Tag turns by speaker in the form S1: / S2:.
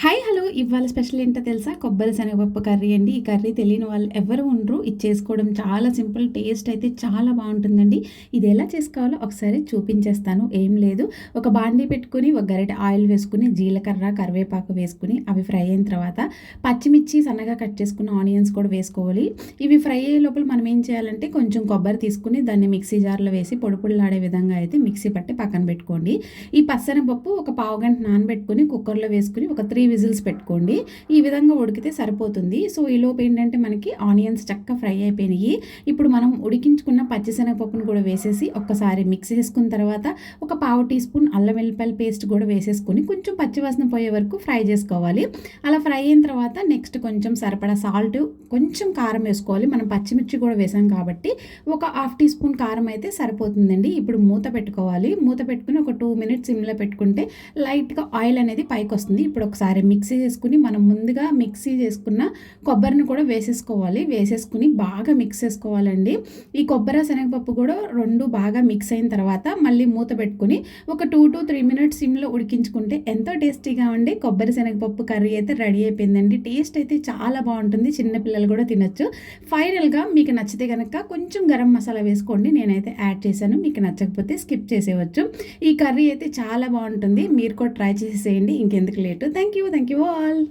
S1: Hi hello ఇవాళ special ఏంటో తెలుసా? కొబ్బరి శనగపప్పు కర్రీ అండి. ఈ కర్రీ తెలియని వాళ్ళు ఎవరు ఉండరు. ఇది చేసుకోవడం చాలా సింపుల్. టేస్ట్ అయితే చాలా బాగుంటుందండి. ఇది ఎలా చేసుకోవాలో ఒకసారి చూపించేస్తాను. ఏం లేదు, ఒక బాండీ పెట్టుకుని ఒక గరిటె ఆయిల్ వేసుకుని జీలకర్ర కరివేపాకు వేసుకుని అవి ఫ్రై అయిన తర్వాత పచ్చిమిర్చి సన్నగా కట్ చేసుకున్న ఆనియన్స్ కూడా వేసుకోవాలి. ఇవి ఫ్రై అయ్యే లోపల మనం ఏం చేయాలంటే కొంచెం కొబ్బరి తీసుకుని దాన్ని మిక్సీ జార్లో వేసి పొడి పొడిలాడే విధంగా అయితే మిక్సీ పట్టి పక్కన పెట్టుకోండి. ఈ పచ్చెనగపప్పు ఒక పావు గంట నానబెట్టుకుని కుక్కర్లో వేసుకుని ఒక 3 విజిల్స్ పెట్టుకోండి. ఈ విధంగా ఉడికితే సరిపోతుంది. సో ఈలోపు ఏంటంటే మనకి ఆనియన్స్ చక్కగా ఫ్రై అయిపోయినాయి. ఇప్పుడు మనం ఉడికించుకున్న పచ్చిశనగపప్పును కూడా వేసేసి ఒక్కసారి మిక్స్ చేసుకున్న తర్వాత ఒక పావు టీ స్పూన్ అల్లం వెల్లిపాయల పేస్ట్ కూడా వేసేసుకుని కొంచెం పచ్చివాసన పోయే వరకు ఫ్రై చేసుకోవాలి. అలా ఫ్రై అయిన తర్వాత నెక్స్ట్ కొంచెం సరిపడా సాల్ట్, కొంచెం కారం వేసుకోవాలి. మనం పచ్చిమిర్చి కూడా వేసాం కాబట్టి ఒక హాఫ్ టీ స్పూన్ కారం అయితే సరిపోతుందండి. ఇప్పుడు మూత పెట్టుకోవాలి. మూత పెట్టుకుని ఒక 2 మినిట్స్ సిమ్లో పెట్టుకుంటే లైట్గా ఆయిల్ అనేది పైకి వస్తుంది. ఇప్పుడు ఒకసారి మిక్సీ చేసుకుని మనం ముందుగా మిక్సీ చేసుకున్న కొబ్బరిని కూడా వేసేసుకోవాలి. వేసేసుకుని బాగా మిక్స్ చేసుకోవాలండి. ఈ కొబ్బరి శనగపప్పు కూడా రెండు బాగా మిక్స్ అయిన తర్వాత మళ్ళీ మూత పెట్టుకుని ఒక 2 to 3 మినిట్స్ సిమ్లో ఉడికించుకుంటే ఎంతో టేస్టీగా ఉండి కొబ్బరి శనగపప్పు కర్రీ అయితే రెడీ అయిపోయిందండి. టేస్ట్ అయితే చాలా బాగుంటుంది. చిన్నపిల్లలు కూడా తినొచ్చు. ఫైనల్గా మీకు నచ్చితే కనుక కొంచెం గరం మసాలా వేసుకోండి. నేనైతే యాడ్ చేశాను. మీకు నచ్చకపోతే స్కిప్ చేసేయవచ్చు. ఈ కర్రీ అయితే చాలా బాగుంటుంది. మీరు కూడా ట్రై చేసేయండి. ఇంకెందుకు లేటు. Thank you all.